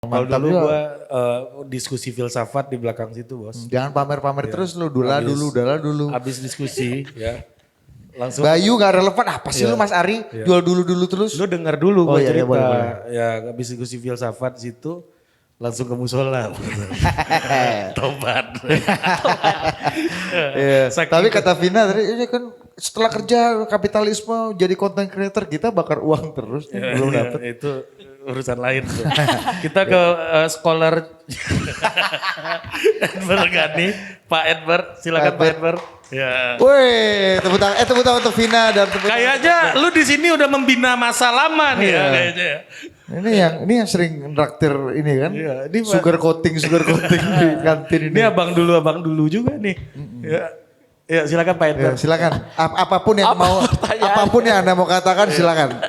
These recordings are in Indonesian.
Kalau Mantap dulu juga. gue diskusi filsafat di belakang situ bos. Jangan pamer-pamer terus lu, dula dulu. Abis diskusi ya langsung. Bayu gak relevan, apa sih Iya. lu Mas Ari? Iya. Jual dulu terus. Lu dengar dulu Oh gue iya, iya, cerita. boleh. Ya abis diskusi filsafat situ langsung ke musola. Tobat. Iya. Saking- Tapi kata Vina tadi, ini kan setelah kerja kapitalisme jadi content creator kita bakar uang terus nih, Ya, belum ya, dapet. itu urusan lain tuh. Kita ke scholar Edward Gani, Pak Edward, silakan Pak Edward. Ya. Woi, tepuk tangan untuk Vina dan tepuk tangan. Kayaknya lu di sini udah membina masa lama nih ya Iya. kayaknya ya. Ini yang sering traktir ini kan, Iya, ini sugar coating di kantin ini. Ini abang dulu juga nih. Ya. Ya silakan Pak Ya, Edward. silakan. Apapun yang apapun yang Anda mau katakan silakan.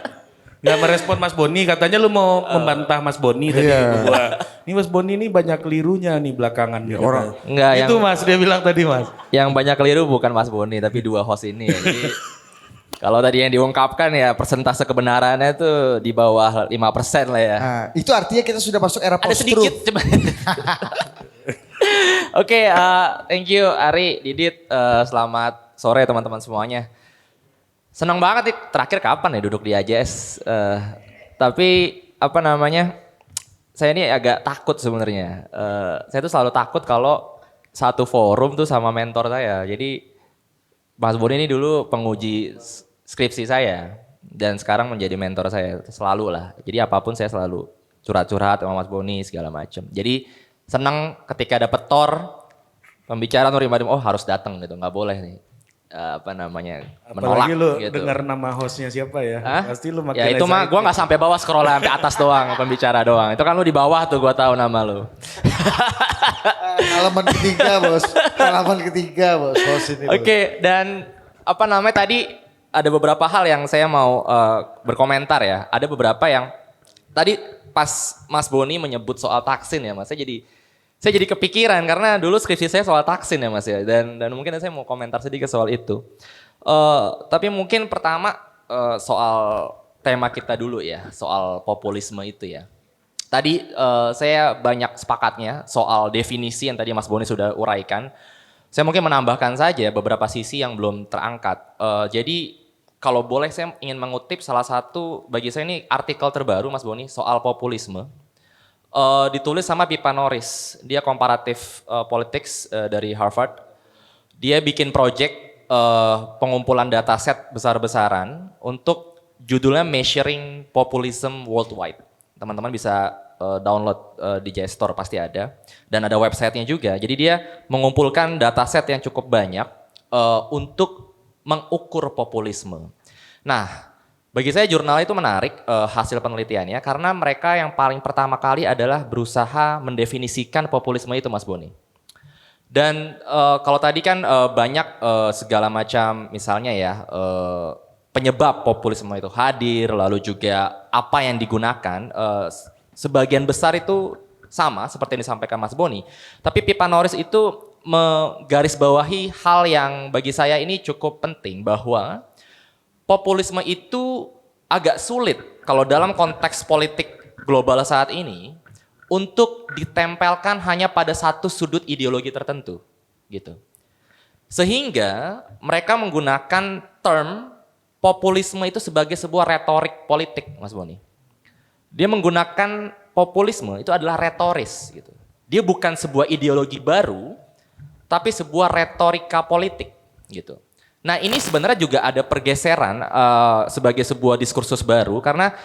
Nggak merespon Mas Boni, katanya lu mau membantah Mas Boni tadi Iya. gua. Ini Mas Boni ini banyak kelirunya nih belakangan. nih, orang- katanya. Enggak, Itu Mas dia bilang tadi Mas. Yang banyak keliru bukan Mas Boni tapi dua host ini ya. Jadi kalau tadi yang diungkapkan ya persentase kebenarannya tuh di bawah 5% lah ya. Nah, itu artinya kita sudah masuk era Ada post sedikit truth. coba. Oke, thank you Ari, Didit, selamat sore teman-teman semuanya. Senang banget nih, terakhir kapan ya duduk di AJS. Tapi apa namanya, saya ini agak takut sebenarnya. Saya tuh selalu takut kalau satu forum tuh sama mentor saya. Jadi Mas Boni ini dulu penguji skripsi saya dan sekarang menjadi mentor saya selalu lah. Jadi apapun saya selalu curhat-curhat sama Mas Boni segala macam. Jadi senang ketika dapet tor pembicara Nurimadim, oh harus datang gitu, nggak boleh nih apa namanya menolak Apalagi lu gitu. dengar nama hostnya siapa ya. Hah? Pasti lu makin Ya itu mah gue nggak sampai bawah scroll sampai atas doang pembicara doang. Itu kan lu di bawah tuh gue tahu nama lu. Halaman ketiga bos, host ini. Bos. Oke, dan apa namanya tadi ada beberapa hal yang saya mau berkomentar ya. Ada beberapa yang tadi pas Mas Boni menyebut soal vaksin ya Mas, saya jadi kepikiran karena dulu skripsi saya soal vaksin ya Mas ya. Dan mungkin saya mau komentar sedikit soal itu. Tapi mungkin pertama soal tema kita dulu ya, soal populisme itu ya. Tadi saya banyak sepakatnya soal definisi yang tadi Mas Boni sudah uraikan. Saya mungkin menambahkan saja beberapa sisi yang belum terangkat. Jadi kalau boleh saya ingin mengutip salah satu bagi saya ini artikel terbaru Mas Boni soal populisme. Ditulis sama Pipa Norris, dia komparatif politics dari Harvard. Dia bikin project pengumpulan dataset besar-besaran untuk judulnya Measuring Populism Worldwide. Teman-teman bisa download di J Store pasti ada. Dan ada websitenya juga. Jadi dia mengumpulkan dataset yang cukup banyak untuk mengukur populisme. Nah, bagi saya jurnal itu menarik hasil penelitiannya karena mereka yang paling pertama kali adalah berusaha mendefinisikan populisme itu Mas Boni. Dan kalau tadi kan banyak segala macam misalnya ya penyebab populisme itu hadir lalu juga apa yang digunakan sebagian besar itu sama seperti yang disampaikan Mas Boni. Tapi Pipa Norris itu menggarisbawahi hal yang bagi saya ini cukup penting bahwa populisme itu agak sulit kalau dalam konteks politik global saat ini untuk ditempelkan hanya pada satu sudut ideologi tertentu gitu. Sehingga mereka menggunakan term populisme itu sebagai sebuah retorik politik Mas Boni. Dia menggunakan populisme itu adalah retoris gitu. Dia bukan sebuah ideologi baru tapi sebuah retorika politik gitu. Nah ini sebenarnya juga ada pergeseran sebagai sebuah diskursus baru karena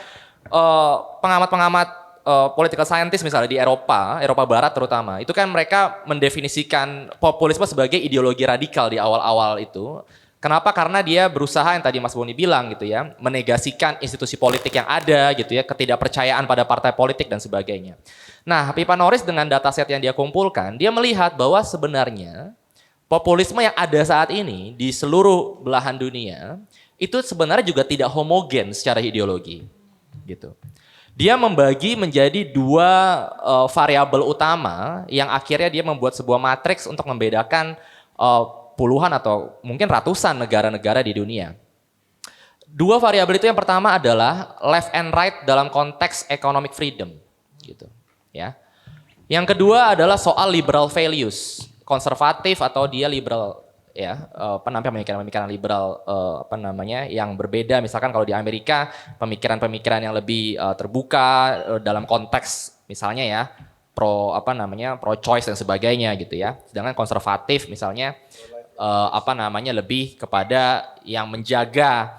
pengamat-pengamat political scientist misalnya di Eropa Barat terutama, itu kan mereka mendefinisikan populisme sebagai ideologi radikal di awal-awal itu. Kenapa? Karena dia berusaha yang tadi Mas Boni bilang gitu ya, menegasikan institusi politik yang ada gitu ya, ketidakpercayaan pada partai politik dan sebagainya. Nah Pipa Norris dengan dataset yang dia kumpulkan, dia melihat bahwa sebenarnya populisme yang ada saat ini di seluruh belahan dunia itu sebenarnya juga tidak homogen secara ideologi, gitu. Dia membagi menjadi dua variabel utama yang akhirnya dia membuat sebuah matriks untuk membedakan puluhan atau mungkin ratusan negara-negara di dunia. Dua variabel itu yang pertama adalah left and right dalam konteks economic freedom, gitu. ya. Yang kedua adalah soal liberal values, konservatif atau dia liberal, ya, pemikiran-pemikiran liberal, yang berbeda. Misalkan kalau di Amerika pemikiran-pemikiran yang lebih terbuka dalam konteks misalnya ya pro choice dan sebagainya gitu ya. Sedangkan konservatif misalnya lebih kepada yang menjaga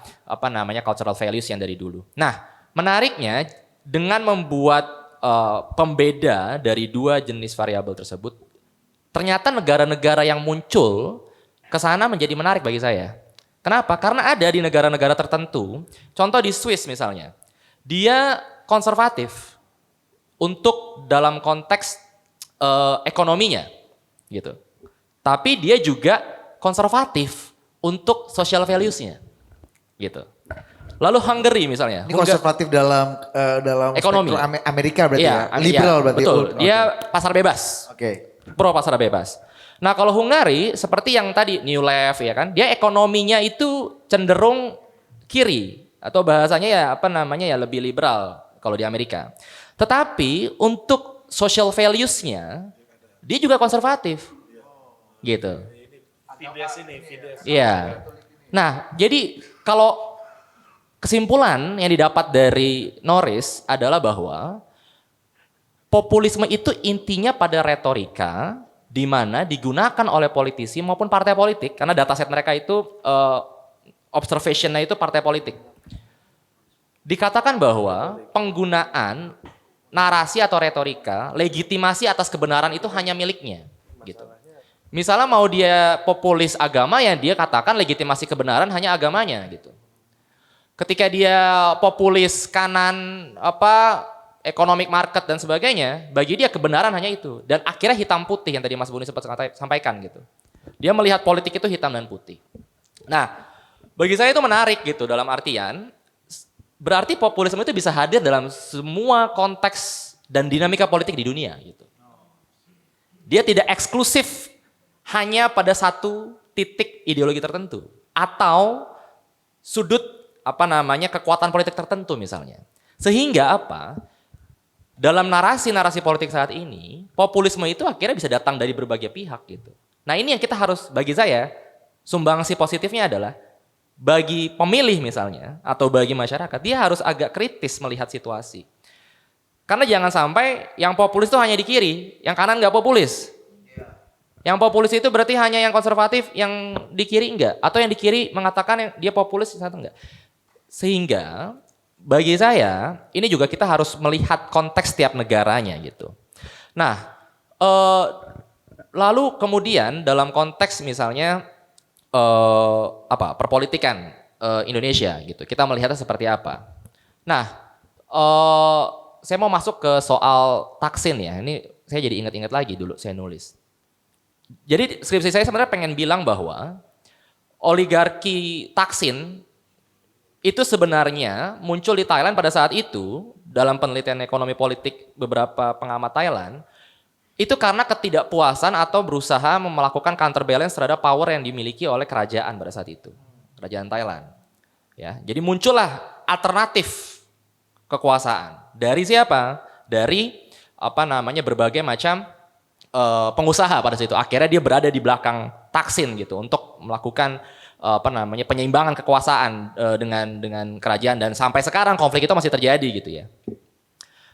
cultural values yang dari dulu. Nah, menariknya dengan membuat pembeda dari dua jenis variabel tersebut, ternyata negara-negara yang muncul ke sana menjadi menarik bagi saya. Kenapa? Karena ada di negara-negara tertentu, contoh di Swiss misalnya, dia konservatif untuk dalam konteks ekonominya, gitu. Tapi dia juga konservatif untuk social values-nya, gitu. Lalu Hungary misalnya. Ini konservatif dalam ekonomi Amerika berarti ya, liberal berarti. Betul. Dia pasar bebas. Oke. Pro pasar bebas. Nah, kalau Hungary seperti yang tadi New Left ya kan, dia ekonominya itu cenderung kiri atau bahasanya ya lebih liberal kalau di Amerika. Tetapi untuk social values-nya dia juga konservatif. Gitu. Iya. Nah, jadi kalau kesimpulan yang didapat dari Norris adalah bahwa populisme itu intinya pada retorika di mana digunakan oleh politisi maupun partai politik, karena dataset mereka itu observation-nya itu partai politik. Dikatakan bahwa penggunaan narasi atau retorika, legitimasi atas kebenaran itu hanya miliknya, gitu. Misalnya mau dia populis agama, ya dia katakan legitimasi kebenaran hanya agamanya, gitu. Ketika dia populis kanan economic market dan sebagainya, bagi dia kebenaran hanya itu. Dan akhirnya hitam putih yang tadi Mas Boni sempat sampaikan gitu. Dia melihat politik itu hitam dan putih. Nah, bagi saya itu menarik gitu dalam artian berarti populisme itu bisa hadir dalam semua konteks dan dinamika politik di dunia gitu. Dia tidak eksklusif hanya pada satu titik ideologi tertentu atau sudut kekuatan politik tertentu misalnya. Sehingga dalam narasi-narasi politik saat ini, populisme itu akhirnya bisa datang dari berbagai pihak gitu. Nah, ini yang kita harus, bagi saya, sumbangsi positifnya adalah bagi pemilih misalnya atau bagi masyarakat, dia harus agak kritis melihat situasi. Karena jangan sampai yang populis itu hanya di kiri, yang kanan nggak populis. Yang populis itu berarti hanya yang konservatif, yang di kiri enggak, atau yang di kiri mengatakan yang dia populis satu enggak. Sehingga bagi saya ini juga kita harus melihat konteks tiap negaranya gitu. Nah, lalu kemudian dalam konteks misalnya perpolitikan Indonesia gitu, kita melihatnya seperti apa. Nah, saya mau masuk ke soal Taksin ya. Ini saya jadi ingat-ingat lagi dulu saya nulis. Jadi skripsi saya sebenarnya pengen bilang bahwa oligarki Taksin itu sebenarnya muncul di Thailand pada saat itu dalam penelitian ekonomi politik beberapa pengamat Thailand itu karena ketidakpuasan atau berusaha melakukan counterbalance terhadap power yang dimiliki oleh kerajaan pada saat itu, kerajaan Thailand. Ya, jadi muncullah alternatif kekuasaan dari siapa? Dari berbagai macam pengusaha pada saat itu. Akhirnya dia berada di belakang Taksin gitu untuk melakukan penyeimbangan kekuasaan dengan kerajaan dan sampai sekarang konflik itu masih terjadi gitu ya.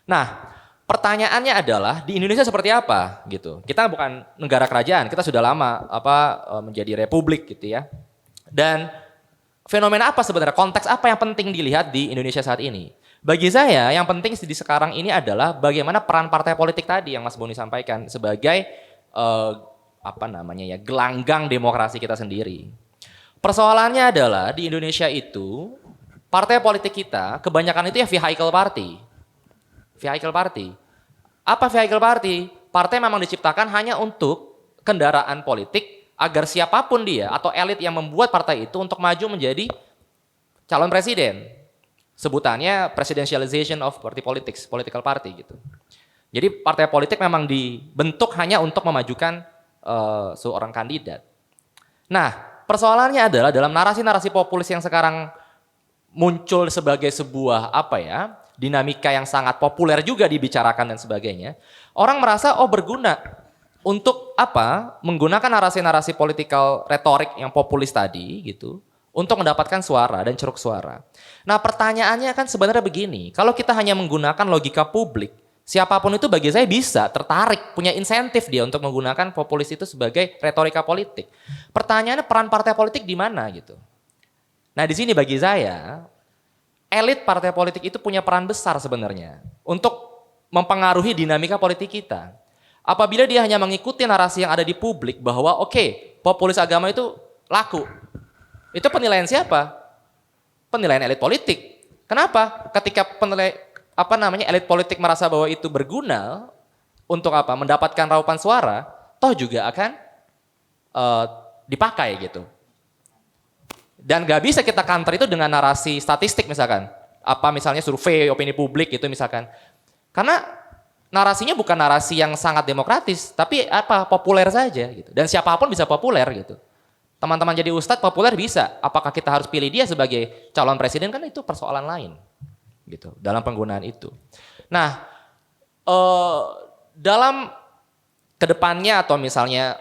Nah, pertanyaannya adalah di Indonesia seperti apa gitu. Kita bukan negara kerajaan, kita sudah lama menjadi republik gitu ya. Dan fenomena apa sebenarnya, konteks apa yang penting dilihat di Indonesia saat ini? Bagi saya yang penting di sekarang ini adalah bagaimana peran partai politik tadi yang Mas Boni sampaikan sebagai gelanggang demokrasi kita sendiri. Persoalannya adalah di Indonesia itu partai politik kita kebanyakan itu ya vehicle party. Vehicle party. Apa vehicle party? Partai memang diciptakan hanya untuk kendaraan politik agar siapapun dia atau elit yang membuat partai itu untuk maju menjadi calon presiden. Sebutannya presidentialization of party politics, political party gitu. Jadi partai politik memang dibentuk hanya untuk memajukan seorang kandidat. Nah, persoalannya adalah dalam narasi-narasi populis yang sekarang muncul sebagai sebuah dinamika yang sangat populer juga dibicarakan dan sebagainya, orang merasa berguna untuk apa? Menggunakan narasi-narasi politikal retorik yang populis tadi gitu untuk mendapatkan suara dan ceruk suara. Nah, pertanyaannya kan sebenarnya begini, kalau kita hanya menggunakan logika publik, siapapun itu bagi saya bisa tertarik, punya insentif dia untuk menggunakan populis itu sebagai retorika politik. Pertanyaannya peran partai politik di mana gitu. Nah, di sini bagi saya elit partai politik itu punya peran besar sebenarnya untuk mempengaruhi dinamika politik kita. Apabila dia hanya mengikuti narasi yang ada di publik bahwa populis agama itu laku. Itu penilaian siapa? Penilaian elit politik. Kenapa? Ketika elit politik merasa bahwa itu berguna untuk apa? Mendapatkan raupan suara, toh juga akan dipakai gitu. Dan gak bisa kita counter itu dengan narasi statistik misalkan. Apa misalnya survei opini publik gitu misalkan. Karena narasinya bukan narasi yang sangat demokratis, tapi populer saja gitu. Dan siapapun bisa populer gitu. Teman-teman jadi ustadz populer bisa. Apakah kita harus pilih dia sebagai calon presiden, kan itu persoalan lain gitu dalam penggunaan itu. Nah, dalam kedepannya atau misalnya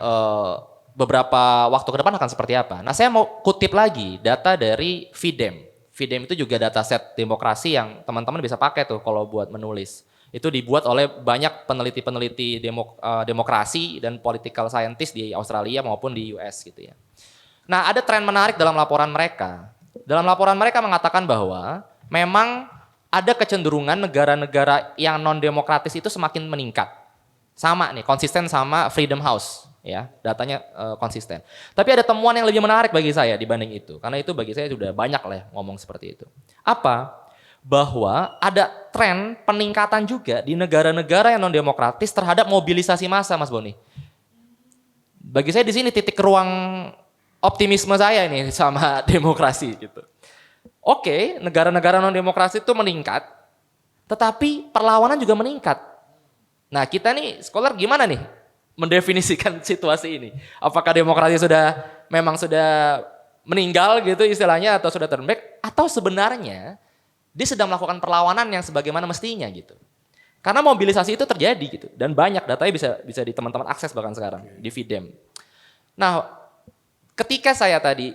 beberapa waktu ke depan akan seperti apa? Nah, saya mau kutip lagi data dari VDEM. VDEM itu juga dataset demokrasi yang teman-teman bisa pakai tuh kalau buat menulis. Itu dibuat oleh banyak peneliti-peneliti demokrasi dan political scientist di Australia maupun di US gitu ya. Nah, ada tren menarik dalam laporan mereka. Dalam laporan mereka mengatakan bahwa memang ada kecenderungan negara-negara yang non-demokratis itu semakin meningkat. Sama nih, konsisten sama Freedom House. Ya, datanya konsisten. Tapi ada temuan yang lebih menarik bagi saya dibanding itu. Karena itu bagi saya sudah banyak lah ngomong seperti itu. Apa? Bahwa ada tren peningkatan juga di negara-negara yang non-demokratis terhadap mobilisasi massa, Mas Boni. Bagi saya di sini titik ruang optimisme saya ini sama demokrasi gitu. Negara-negara non-demokrasi itu meningkat, tetapi perlawanan juga meningkat. Nah, kita nih scholar gimana nih mendefinisikan situasi ini? Apakah demokrasi memang sudah meninggal gitu istilahnya atau sudah turn back, atau sebenarnya dia sedang melakukan perlawanan yang sebagaimana mestinya gitu. Karena mobilisasi itu terjadi gitu dan banyak datanya bisa di teman-teman akses bahkan sekarang di VDEM. Nah, ketika saya tadi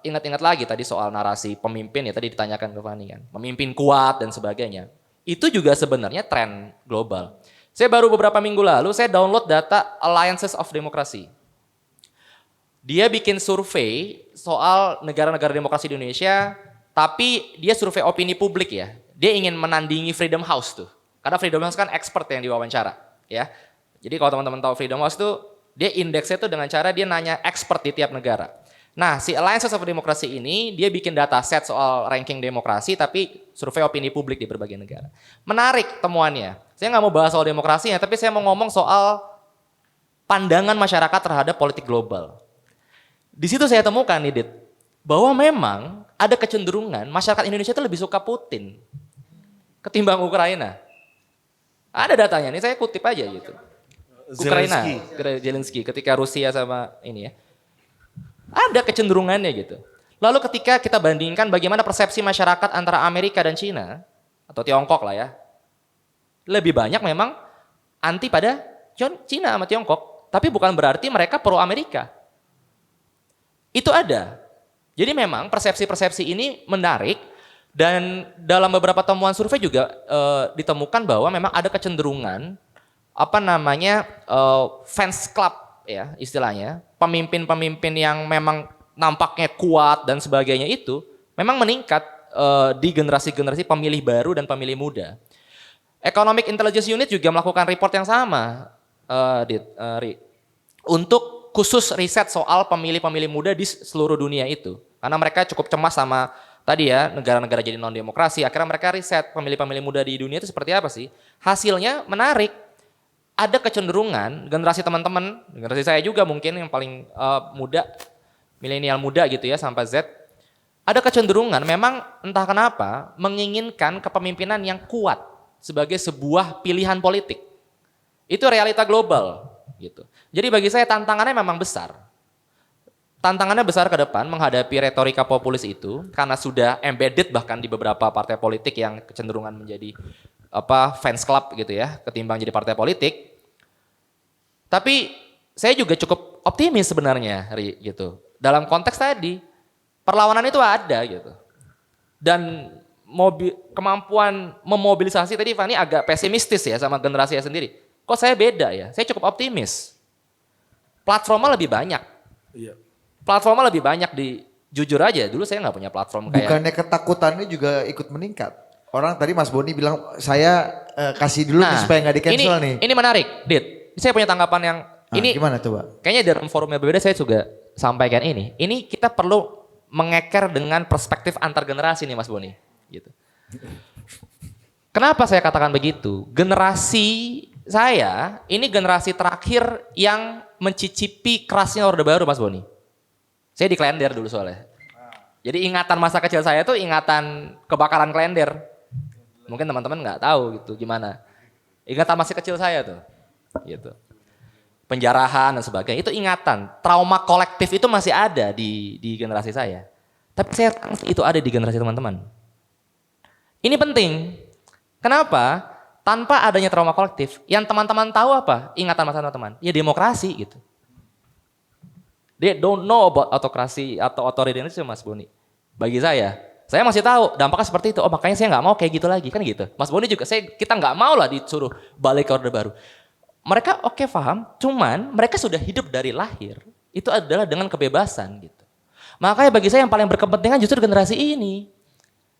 ingat-ingat lagi tadi soal narasi pemimpin ya tadi ditanyakan ke Fani kan, pemimpin kuat dan sebagainya. Itu juga sebenarnya tren global. Saya baru beberapa minggu lalu saya download data Alliances of Democracy. Dia bikin survei soal negara-negara demokrasi di Indonesia, tapi dia survei opini publik ya. Dia ingin menandingi Freedom House tuh. Karena Freedom House kan expert yang diwawancara, ya. Jadi kalau teman-teman tahu Freedom House tuh, dia indeksnya tuh dengan cara dia nanya expert di tiap negara. Nah, si Alliances of Democracy ini dia bikin data set soal ranking demokrasi tapi survei opini publik di berbagai negara. Menarik temuannya. Saya nggak mau bahas soal demokrasinya, tapi saya mau ngomong soal pandangan masyarakat terhadap politik global. Di situ saya temukan nih, Dit, bahwa memang ada kecenderungan masyarakat Indonesia itu lebih suka Putin ketimbang Ukraina. Ada datanya, nih saya kutip aja gitu. Ukraina, Zelensky ketika Rusia sama ini ya. Ada kecenderungannya gitu. Lalu ketika kita bandingkan bagaimana persepsi masyarakat antara Amerika dan Cina, atau Tiongkok lah ya, lebih banyak memang anti pada Cina sama Tiongkok. Tapi bukan berarti mereka pro Amerika. Itu ada. Jadi memang persepsi-persepsi ini menarik dan dalam beberapa temuan survei juga ditemukan bahwa memang ada kecenderungan fans club ya istilahnya, pemimpin-pemimpin yang memang nampaknya kuat dan sebagainya itu memang meningkat di generasi-generasi pemilih baru dan pemilih muda. Economic Intelligence Unit juga melakukan report yang sama, untuk khusus riset soal pemilih-pemilih muda di seluruh dunia itu. Karena mereka cukup cemas sama tadi ya, negara-negara jadi non-demokrasi, akhirnya mereka riset pemilih-pemilih muda di dunia itu seperti apa sih. Hasilnya menarik, ada kecenderungan generasi teman-teman, generasi saya juga mungkin yang paling muda, milenial muda gitu ya sampai Z, ada kecenderungan memang entah kenapa menginginkan kepemimpinan yang kuat sebagai sebuah pilihan politik. Itu realita global gitu. Jadi bagi saya tantangannya memang besar. tantangannya besar ke depan menghadapi retorika populis itu karena sudah embedded bahkan di beberapa partai politik yang kecenderungan menjadi fans club gitu ya, ketimbang jadi partai politik. Tapi saya juga cukup optimis sebenarnya, gitu. Dalam konteks tadi, perlawanan itu ada gitu. Dan kemampuan memobilisasi tadi Fani agak pesimistis ya sama generasi saya sendiri. Kok saya beda ya? Saya cukup optimis. Platformnya lebih banyak. Iya. Platformnya lebih banyak jujur aja, dulu saya nggak punya platform kayak. Bukannya ketakutannya juga ikut meningkat? Orang tadi Mas Boni bilang saya kasih dulu nih supaya nggak di cancel nih. Ini menarik, Dit. Saya punya tanggapan yang ini. Gimana coba? Kayaknya dalam forum yang berbeda saya juga sampaikan ini. Ini kita perlu mengeker dengan perspektif antar generasi nih Mas Boni. Gitu. Kenapa saya katakan begitu? Generasi saya ini generasi terakhir yang mencicipi kerasnya Orde Baru Mas Boni. Saya di Klender dulu soalnya. Jadi ingatan masa kecil saya tuh ingatan kebakaran Klender. Mungkin teman-teman nggak tahu gitu gimana. Ingatan masih kecil saya tuh. Gitu. Penjarahan dan sebagainya itu ingatan. Trauma kolektif itu masih ada di generasi saya. Tapi saya itu ada di generasi teman-teman. Ini penting. Kenapa? Tanpa adanya trauma kolektif, yang teman-teman tahu apa? Ingatan masa teman-teman. Ya demokrasi gitu. They don't know about autokrasi atau authoritarianism Mas Boni. Bagi saya masih tahu dampaknya seperti itu. Oh makanya saya nggak mau kayak gitu lagi kan gitu. Mas Boni juga kita nggak mau lah disuruh balik ke Orde Baru. Mereka oke paham, cuman mereka sudah hidup dari lahir itu adalah dengan kebebasan gitu. Makanya bagi saya yang paling berkepentingan justru generasi ini.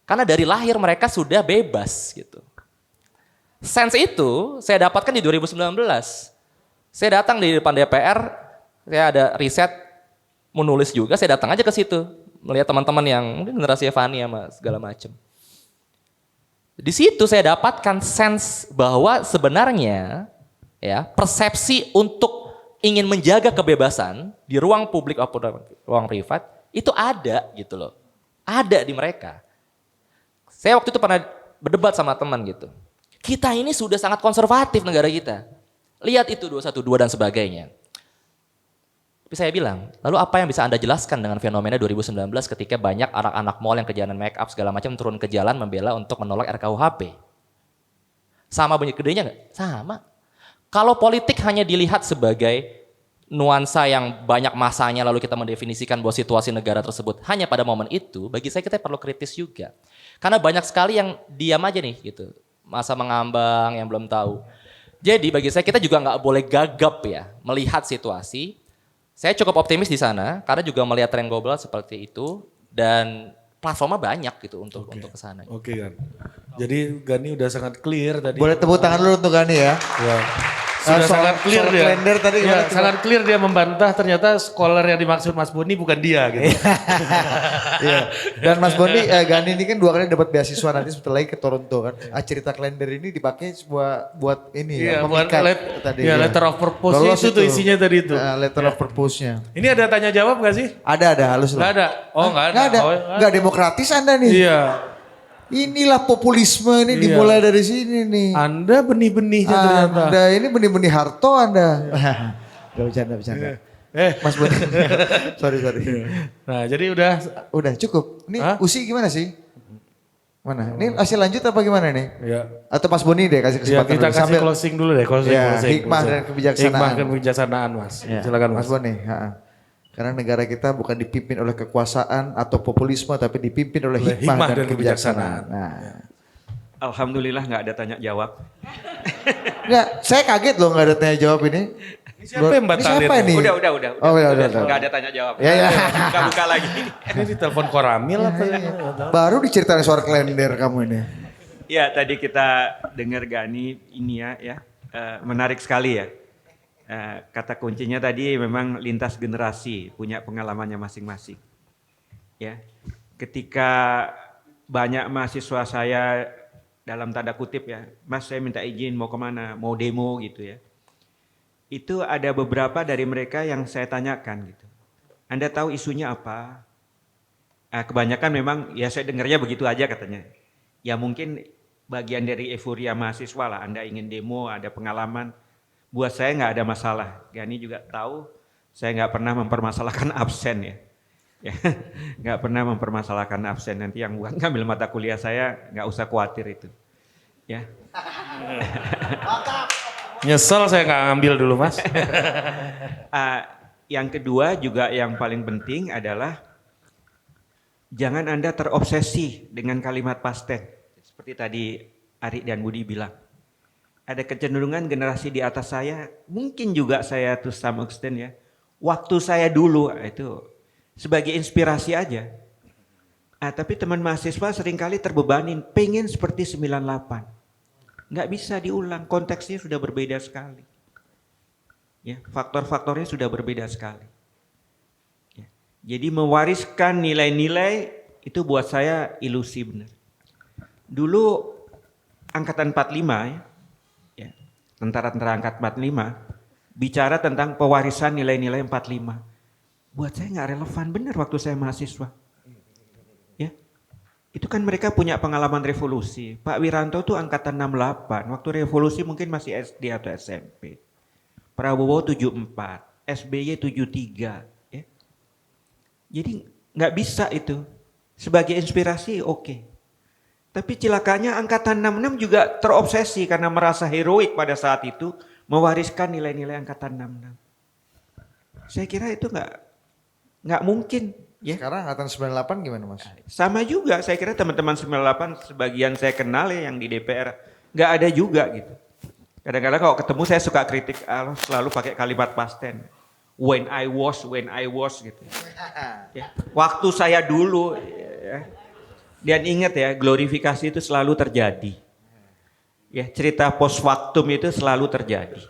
Karena dari lahir mereka sudah bebas gitu. Sense itu saya dapatkan di 2019. Saya datang di depan DPR, saya ada riset, mau nulis juga, saya datang aja ke situ. Melihat teman-teman yang mungkin generasi Fani sama segala macam. Di situ saya dapatkan sense bahwa sebenarnya ya persepsi untuk ingin menjaga kebebasan di ruang publik maupun ruang privat itu ada gitu loh. Ada di mereka. Saya waktu itu pernah berdebat sama teman gitu. Kita ini sudah sangat konservatif negara kita. Lihat itu 212 dan sebagainya. Tapi saya bilang, lalu apa yang bisa Anda jelaskan dengan fenomena 2019 ketika banyak anak-anak mall yang kejadian make up segala macam turun ke jalan membela untuk menolak RKUHP? Sama banyak gedenya nggak? Sama. Kalau politik hanya dilihat sebagai nuansa yang banyak masanya lalu kita mendefinisikan bahwa situasi negara tersebut hanya pada momen itu, bagi saya kita perlu kritis juga. Karena banyak sekali yang diam aja nih gitu. Masa mengambang yang belum tahu. Jadi bagi saya kita juga nggak boleh gagap ya melihat situasi. Saya cukup optimis di sana karena juga melihat tren global seperti itu dan platformnya banyak gitu untuk ke sana. Oke kan. Jadi Gani udah sangat clear tadi. Boleh tepuk tangan dulu untuk Gani ya. Ya. Sudah sangat clear dia. Klender tadi ya, sangat clear dia membantah ternyata scholar yang dimaksud Mas Boni bukan dia gitu. Iya. Dan Mas Boni, Gani ini kan 2 kali dapat beasiswa nanti sebentar lagi ke Toronto kan. Cerita Klender ini dipakai buat ini ya, memikat tadi. Ya, letter of purpose itu isinya tadi itu. Letter of purpose-nya. Ini ada tanya jawab gak sih? Ada halus lah. Gak ada. Oh gak ada. Gak ada. Oh, gak demokratis Anda nih. Iya. Inilah populisme ini dimulai dari sini nih. Anda benih-benihnya ternyata. Anda ini benih-benih Harto Anda. Gak bercanda. Mas Boni. sorry. Nah jadi udah. Udah cukup. Ini Usi gimana sih? Mana? Ini masih lanjut apa gimana nih? Ya. Atau Mas Boni deh kasih kesempatan kita dulu. kasih closing dulu deh. Closing. Hikmah dan kebijaksanaan. Hikmah dan kebijaksanaan Mas. Ya, Silakan Mas Mas. Boni. Karena negara kita bukan dipimpin oleh kekuasaan atau populisme tapi dipimpin oleh hikmah dan kebijaksanaan. Nah. Alhamdulillah nggak ada tanya jawab. Nggak, saya kaget loh nggak ada tanya jawab ini. Siapa yang batalin? Siapa ini? Udah. Oh, udah. Nggak ada tanya jawab. Ya. Buka lagi. Ini ditelepon Koramil apa ya? Baru diceritain suara Klender kamu ini. Ya tadi kita dengar Gani ini ya menarik sekali ya. Kata kuncinya tadi memang lintas generasi punya pengalamannya masing-masing. Ya, ketika banyak mahasiswa saya dalam tanda kutip ya, Mas saya minta izin mau kemana, mau demo gitu ya. Itu ada beberapa dari mereka yang saya tanyakan gitu. Anda tahu isunya apa? Kebanyakan memang ya saya dengarnya begitu aja katanya. Ya mungkin bagian dari euforia mahasiswa lah, Anda ingin demo, ada pengalaman. Buat saya nggak ada masalah. Gani juga tahu Saya nggak pernah mempermasalahkan absen ya. Ya, nggak pernah mempermasalahkan absen. Nanti yang buat ngambil mata kuliah saya nggak usah khawatir itu. Ya. Nyesel saya nggak ngambil dulu Mas. Yang kedua juga yang paling penting adalah jangan Anda terobsesi dengan kalimat past tense. Seperti tadi Ari dan Budi bilang. Ada kecenderungan generasi di atas saya, mungkin juga saya to some extent ya. Waktu saya dulu itu sebagai inspirasi aja. Tapi teman mahasiswa seringkali terbebanin, pengen seperti 98. Nggak bisa diulang, konteksnya sudah berbeda sekali. Ya, faktor-faktornya sudah berbeda sekali. Ya. Jadi mewariskan nilai-nilai itu buat saya ilusi benar. Dulu angkatan 45 ya, tentara-tentara angkatan 45 bicara tentang pewarisan nilai-nilai 45. Buat saya nggak relevan benar waktu saya mahasiswa. Ya, itu kan mereka punya pengalaman revolusi. Pak Wiranto tuh angkatan 68, waktu revolusi mungkin masih SD atau SMP. Prabowo 74, SBY 73. Ya. Jadi nggak bisa itu. Sebagai inspirasi oke. Tapi cilakanya angkatan 66 juga terobsesi karena merasa heroik pada saat itu mewariskan nilai-nilai angkatan 66. Saya kira itu nggak mungkin. Ya. Sekarang angkatan 98 gimana Mas? Sama juga, saya kira teman-teman 98 sebagian saya kenal ya yang di DPR nggak ada juga gitu. Kadang-kadang kalau ketemu saya suka kritik, selalu pakai kalimat past tense. When I was gitu. Ya. Waktu saya dulu. Ya. Dan ingat ya, glorifikasi itu selalu terjadi. Ya, cerita post factum itu selalu terjadi.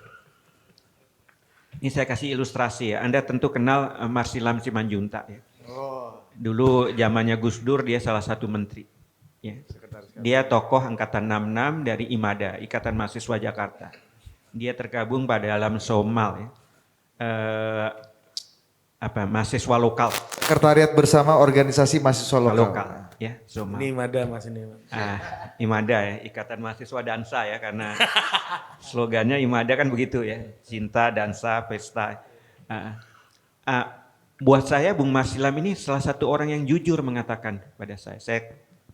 Ini saya kasih ilustrasi ya. Anda tentu kenal Marsilam Simanjuntak ya. Dulu zamannya Gus Dur dia salah satu menteri. Ya. Dia tokoh angkatan 66 dari IMADA, Ikatan Mahasiswa Jakarta. Dia tergabung pada dalam Somal ya. Mahasiswa lokal. Sekretariat Bersama Organisasi Mahasiswa Lokal. Ya, Somal. Ini Imada Mas ini. IMADA ya, Ikatan Mahasiswa Dansa ya, karena slogannya IMADA kan begitu ya, cinta, dansa, pesta. Buat saya Bung Marsilam ini salah satu orang yang jujur mengatakan pada saya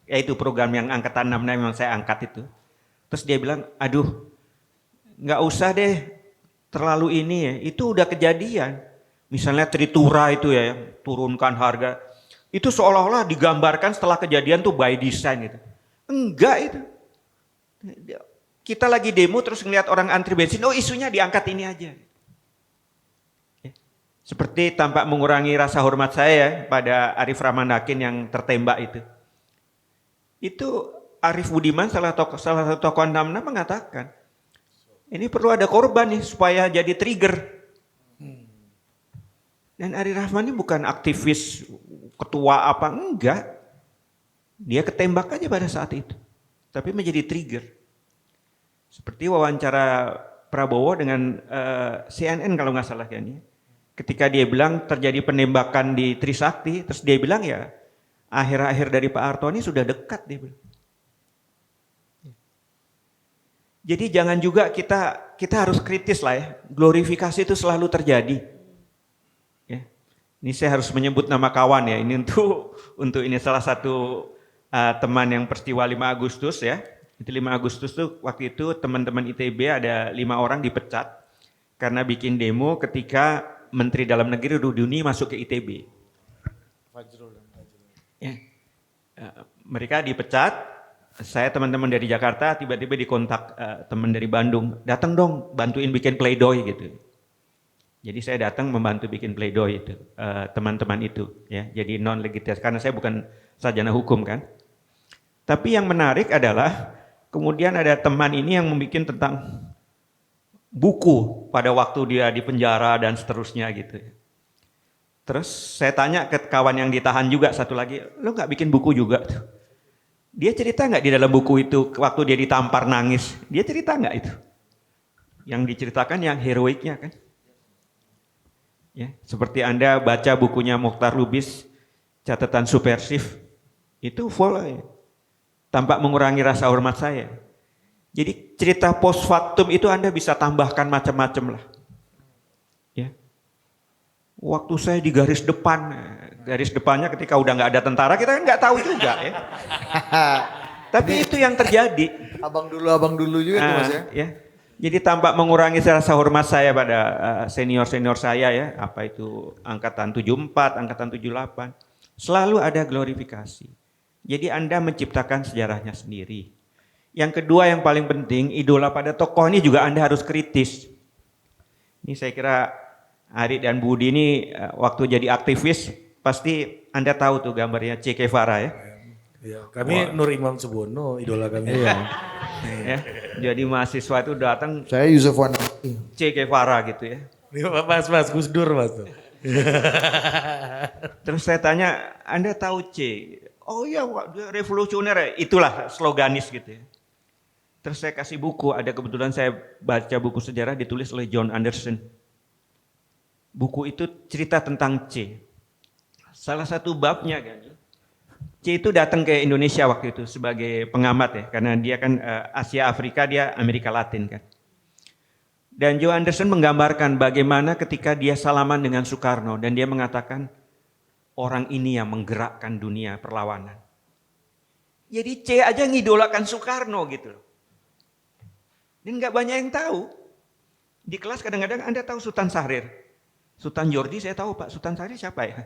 yaitu program yang angkatan 66 memang saya angkat itu. Terus dia bilang, aduh nggak usah deh terlalu ini ya, itu udah kejadian. Misalnya Tritura itu ya, turunkan harga. Itu seolah-olah digambarkan setelah kejadian tuh by design gitu. Enggak itu. Kita lagi demo terus ngeliat orang antri bensin, oh isunya diangkat ini aja. Seperti tampak mengurangi rasa hormat saya pada Arif Ramanakin yang tertembak itu. Itu Arif Budiman salah satu tokoh 66 mengatakan, ini perlu ada korban nih supaya jadi trigger. Dan Ari Rahman ini bukan aktivis ketua apa, enggak. Dia ketembak aja pada saat itu. Tapi menjadi trigger. Seperti wawancara Prabowo dengan CNN kalau nggak salah kan ya. Ketika dia bilang terjadi penembakan di Trisakti, terus dia bilang ya akhir-akhir dari Pak Harto ini sudah dekat dia bilang. Jadi jangan juga kita harus kritis lah ya. Glorifikasi itu selalu terjadi. Ya. Ini saya harus menyebut nama kawan ya. Ini untuk ini salah satu teman yang peristiwa 5 Agustus ya. Itu 5 Agustus tuh waktu itu teman-teman ITB ada 5 orang dipecat karena bikin demo ketika Menteri Dalam Negeri Ruduni masuk ke ITB. Ya. Mereka dipecat, saya teman-teman dari Jakarta tiba-tiba dikontak teman dari Bandung, datang dong bantuin bikin pledoi gitu. Jadi saya datang membantu bikin pledoi itu, teman-teman itu. Ya. Jadi non-legislatif, karena saya bukan sarjana hukum kan. Tapi yang menarik adalah kemudian ada teman ini yang membuat tentang buku pada waktu dia di penjara dan seterusnya gitu. Terus saya tanya ke kawan yang ditahan juga satu lagi, lo nggak bikin buku juga tuh? Dia cerita nggak di dalam buku itu waktu dia ditampar nangis? Dia cerita nggak itu? Yang diceritakan yang heroiknya kan? Ya, seperti Anda baca bukunya Mokhtar Lubis, catatan subversif, itu full ya. Tampak mengurangi rasa hormat saya. Jadi cerita post factum itu Anda bisa tambahkan macam-macam lah. Ya. Waktu saya di garis depan, garis depannya ketika udah nggak ada tentara kita kan nggak tahu juga ya. Tapi itu yang terjadi. Abang dulu juga tuh Mas ya. Ya. Jadi tampak mengurangi rasa hormat saya pada senior-senior saya ya. Apa itu angkatan 74, angkatan 78. Selalu ada glorifikasi. Jadi Anda menciptakan sejarahnya sendiri. Yang kedua yang paling penting, idola pada tokoh ini juga Anda harus kritis. Ini saya kira Ari dan Budi ini waktu jadi aktivis pasti Anda tahu tuh gambarnya Che Guevara ya. Ya, kami Nur Imam Subono, idola kami. Ya, jadi mahasiswa itu datang Saya Yusuf Wan. Che Guevara gitu ya. Mas Gus Dur Mas tuh. Terus saya tanya, Anda tahu Che? Oh iya, dia revolusioner ya. Itulah sloganis gitu ya. Terus saya kasih buku, ada kebetulan saya baca buku sejarah ditulis oleh John Anderson. Buku itu cerita tentang Che. Salah satu babnya kan, Che itu datang ke Indonesia waktu itu sebagai pengamat ya, karena dia kan Asia Afrika, dia Amerika Latin kan. Dan John Anderson menggambarkan bagaimana ketika dia salaman dengan Soekarno dan dia mengatakan orang ini yang menggerakkan dunia perlawanan. Jadi Che aja ngidolakan Soekarno gitu loh. Dan nggak banyak yang tahu. Di kelas kadang-kadang Anda tahu Sultan Syahrir. Sultan Jordi saya tahu Pak, Sultan Syahrir siapa ya?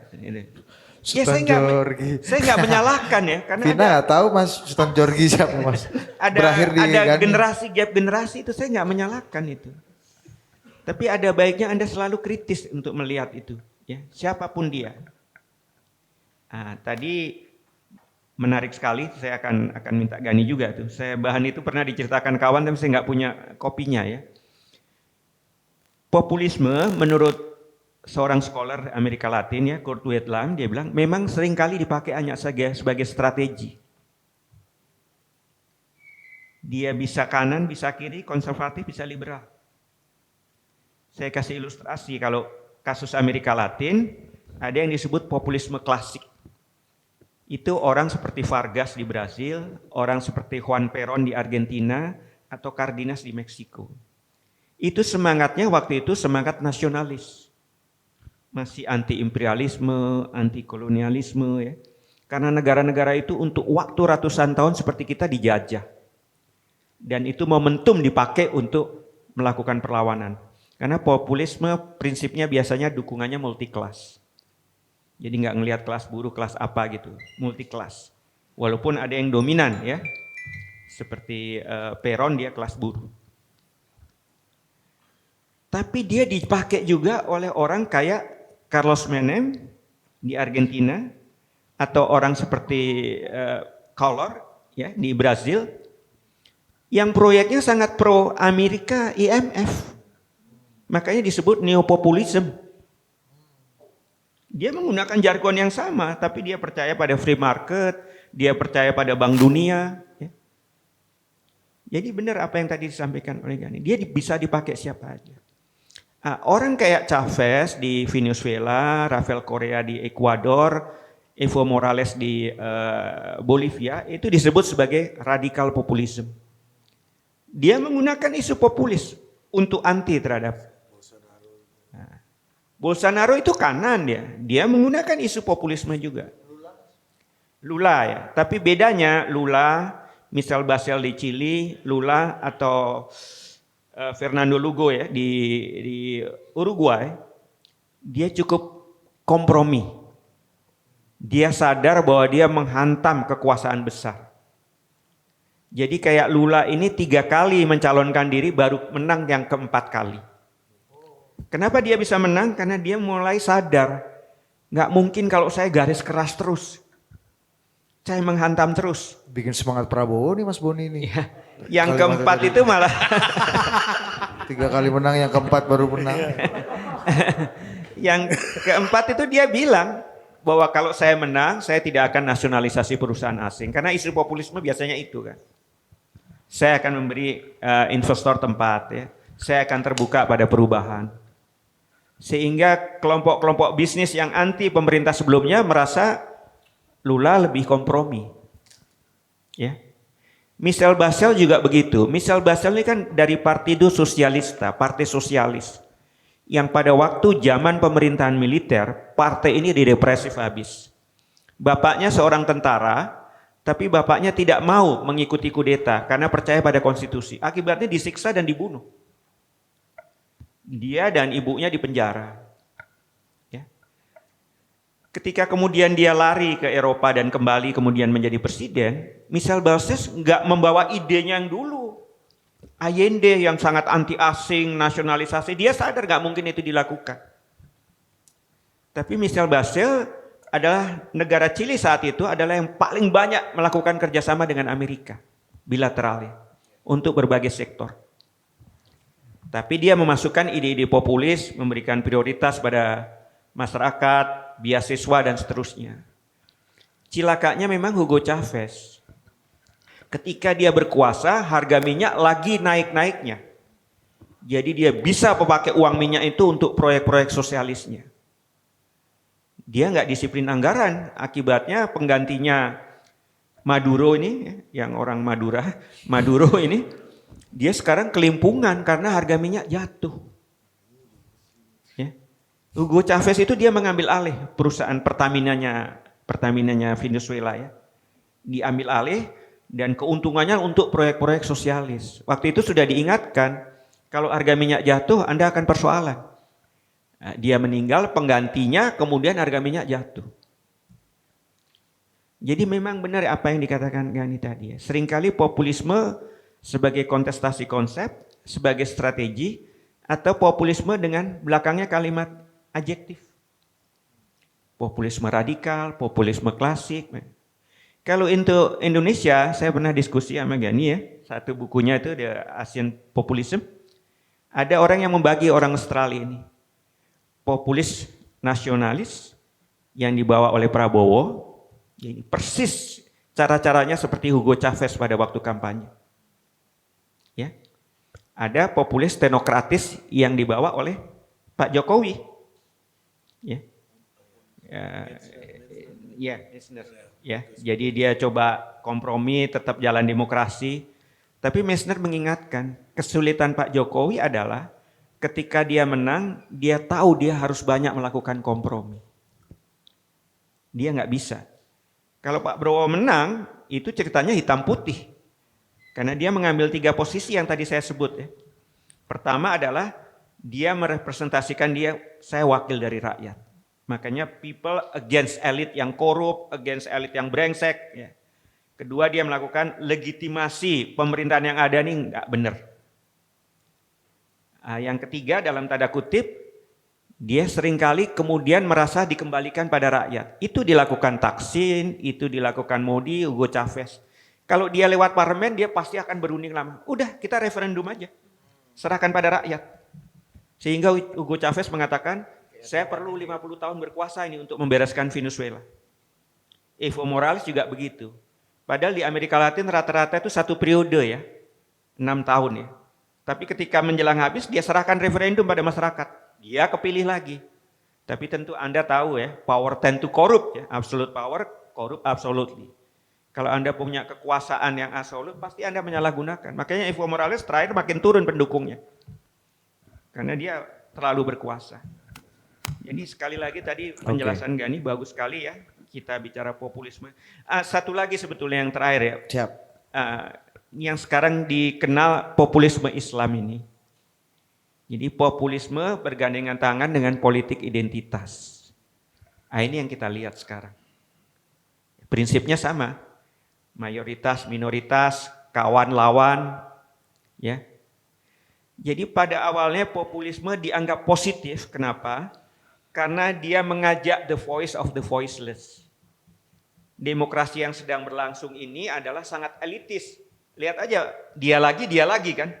Sultan Jorgi. Saya nggak menyalahkan ya, karena Vina nggak tahu Mas Sultan Jorgi siapa Mas. ada generasi gap generasi itu saya nggak menyalahkan itu. Tapi ada baiknya Anda selalu kritis untuk melihat itu, ya siapapun dia. Nah, tadi menarik sekali, saya akan minta Gani juga tuh. Saya bahan itu pernah diceritakan kawan, tapi saya nggak punya kopinya ya. Populisme menurut seorang scholar Amerika Latin ya, Kurt Wheatland, dia bilang memang seringkali dipakai hanya sebagai strategi. Dia bisa kanan, bisa kiri, konservatif, bisa liberal. Saya kasih ilustrasi, kalau kasus Amerika Latin ada yang disebut populisme klasik. Itu orang seperti Vargas di Brasil, orang seperti Juan Perón di Argentina, atau Cardenas di Meksiko. Itu semangatnya waktu itu semangat nasionalis. Masih anti-imperialisme, anti-kolonialisme ya. Karena negara-negara itu untuk waktu ratusan tahun seperti kita dijajah. Dan itu momentum dipakai untuk melakukan perlawanan. Karena populisme prinsipnya biasanya dukungannya multi-kelas. Jadi nggak ngelihat kelas buruh, kelas apa gitu, multi-kelas. Walaupun ada yang dominan ya, seperti Perón dia kelas buruh. Tapi dia dipakai juga oleh orang kayak Carlos Menem di Argentina, atau orang seperti Collor ya di Brasil, yang proyeknya sangat pro Amerika, IMF. Makanya disebut neopopulisme. Dia menggunakan jargon yang sama, tapi dia percaya pada free market, dia percaya pada Bank Dunia. Ya. Jadi benar apa yang tadi disampaikan oleh Gani, dia bisa dipakai siapa aja. Nah, orang kayak Chavez di Venezuela, Rafael Correa di Ekuador, Evo Morales di Bolivia, itu disebut sebagai radikal populisme. Dia menggunakan isu populis untuk anti terhadap Bolsonaro itu kanan dia menggunakan isu populisme juga. Lula ya, tapi bedanya Lula, misal Basel di Chili, Lula atau Fernando Lugo ya di Uruguay, dia cukup kompromi. Dia sadar bahwa dia menghantam kekuasaan besar. Jadi kayak Lula ini 3 kali mencalonkan diri baru menang yang keempat kali. Kenapa dia bisa menang? Karena dia mulai sadar, nggak mungkin kalau saya garis keras terus, saya menghantam terus. Bikin semangat Prabowo nih Mas Boni nih. Ya, yang keempat itu malah 3 kali menang, yang keempat baru menang. Yang keempat itu dia bilang bahwa kalau saya menang, saya tidak akan nasionalisasi perusahaan asing. Karena isu populisme biasanya itu kan. Saya akan memberi investor tempat ya. Saya akan terbuka pada perubahan. Sehingga kelompok-kelompok bisnis yang anti pemerintah sebelumnya merasa Lula lebih kompromi. Ya. Michel Basel juga begitu. Michel Basel ini kan dari Partido Socialista, Partai Sosialis. yang pada waktu zaman pemerintahan militer, partai ini direpresif habis. Bapaknya seorang tentara, tapi bapaknya tidak mau mengikuti kudeta karena percaya pada konstitusi. Akibatnya disiksa dan dibunuh. Dia dan ibunya dipenjara. Ya. Ketika kemudian dia lari ke Eropa dan kembali kemudian menjadi presiden, Michel Barses nggak membawa idenya yang dulu. Allende yang sangat anti asing, nasionalisasi, dia sadar nggak mungkin itu dilakukan. Tapi Michel Barses adalah negara Chili saat itu adalah yang paling banyak melakukan kerjasama dengan Amerika bilateralnya untuk berbagai sektor. Tapi dia memasukkan ide-ide populis, memberikan prioritas pada masyarakat, beasiswa dan seterusnya. Cilakanya memang Hugo Chavez. Ketika dia berkuasa, harga minyak lagi naik-naiknya. Jadi dia bisa memakai uang minyak itu untuk proyek-proyek sosialisnya. Dia nggak disiplin anggaran, akibatnya penggantinya Maduro ini, yang orang Maduro ini, dia sekarang kelimpungan karena harga minyak jatuh. Ya. Hugo Chavez itu dia mengambil alih perusahaan Pertaminanya Venezuela ya, diambil alih. Dan keuntungannya untuk proyek-proyek sosialis. Waktu itu sudah diingatkan, kalau harga minyak jatuh Anda akan persoalan. Nah, dia meninggal, penggantinya kemudian harga minyak jatuh. Jadi memang benar apa yang dikatakan Gani tadi ya. Seringkali populisme sebagai kontestasi konsep, sebagai strategi, atau populisme dengan belakangnya kalimat adjektif. Populisme radikal, populisme klasik. Kalau untuk Indonesia, saya pernah diskusi sama Gani ya, satu bukunya itu The Asian Populism. Ada orang yang membagi orang Australia ini. Populis nasionalis yang dibawa oleh Prabowo, jadi persis cara-caranya seperti Hugo Chavez pada waktu kampanye. Ya. Ada populis teknokratis yang dibawa oleh Pak Jokowi. Ya. Ya, jadi dia coba kompromi, tetap jalan demokrasi. Tapi Messner mengingatkan, kesulitan Pak Jokowi adalah ketika dia menang, dia tahu dia harus banyak melakukan kompromi. Dia nggak bisa. Kalau Pak Prabowo menang, itu ceritanya hitam putih. Karena dia mengambil 3 posisi yang tadi saya sebut ya. Pertama adalah dia merepresentasikan saya wakil dari rakyat. Makanya people against elite yang korup, against elite yang brengsek. Ya. Kedua dia melakukan legitimasi pemerintahan yang ada ini nggak benar. Yang ketiga dalam tanda kutip, dia seringkali kemudian merasa dikembalikan pada rakyat. Itu dilakukan Thaksin, itu dilakukan Modi, Hugo Chavez. Kalau dia lewat parlemen dia pasti akan berunding lama. Udah kita referendum aja, serahkan pada rakyat. Sehingga Hugo Chavez mengatakan, saya perlu 50 tahun berkuasa ini untuk membereskan Venezuela. Evo Morales juga begitu. Padahal di Amerika Latin rata-rata itu 1 periode ya, 6 tahun ya. Tapi ketika menjelang habis dia serahkan referendum pada masyarakat. Dia kepilih lagi. Tapi tentu Anda tahu ya, power tend to corrupt ya. Absolute power, corrupt absolutely. Kalau Anda punya kekuasaan yang absolut, pasti Anda menyalahgunakan. Makanya Evo Morales terakhir makin turun pendukungnya. Karena dia terlalu berkuasa. Jadi sekali lagi tadi penjelasan Gani bagus sekali ya. Kita bicara populisme. Satu lagi sebetulnya yang terakhir ya. Siap. Yang sekarang dikenal populisme Islam ini. Jadi populisme bergandengan tangan dengan politik identitas. Ini yang kita lihat sekarang. Prinsipnya sama. Mayoritas, minoritas, kawan, lawan. Ya. Jadi pada awalnya populisme dianggap positif. Kenapa? Karena dia mengajak the voice of the voiceless. Demokrasi yang sedang berlangsung ini adalah sangat elitis. Lihat aja, dia lagi kan.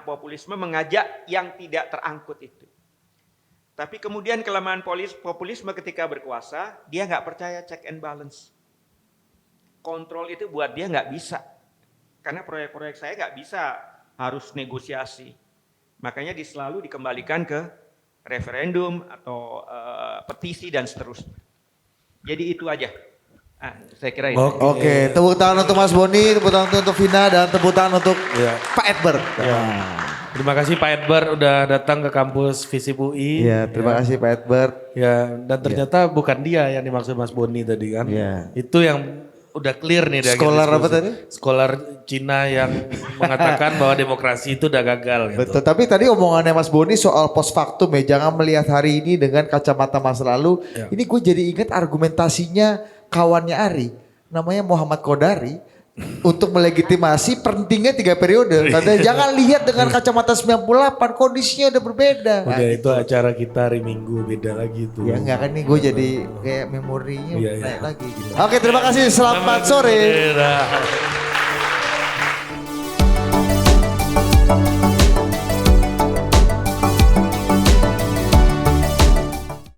Populisme mengajak yang tidak terangkut itu. Tapi kemudian kelemahan populisme ketika berkuasa, dia nggak percaya check and balance. Kontrol itu buat dia nggak bisa. Karena proyek-proyek saya nggak bisa, harus negosiasi. Makanya selalu dikembalikan ke referendum atau petisi dan seterusnya. Jadi itu aja. Saya kira itu. Oke, tepuk tangan untuk Mas Boni, tepuk tangan untuk Vina, dan tepuk tangan untuk Pak Edber. Ya. Terima kasih Pak Edward udah datang ke kampus FISIP UI. Iya, terima kasih Pak Edward. Ya, dan ternyata bukan dia yang dimaksud Mas Boni tadi kan. Iya. Itu yang udah clear nih dari Scholar apa tadi? Scholar Cina yang mengatakan bahwa demokrasi itu udah gagal gitu. Betul, tapi tadi omongannya Mas Boni soal post factum ya, jangan melihat hari ini dengan kacamata masa lalu. Ya. Ini gue jadi ingat argumentasinya kawannya Ari, namanya Muhammad Kodari. Untuk melegitimasi pentingnya 3 periode. Katanya jangan lihat dengan kacamata 98, kondisinya udah berbeda. Udah Nah, itu acara kita hari Minggu beda lagi tuh. ya enggak kan nih gue jadi kayak memorinya Iya, naik iya. lagi gitu. Oke, terima kasih, selamat sore. Dadah.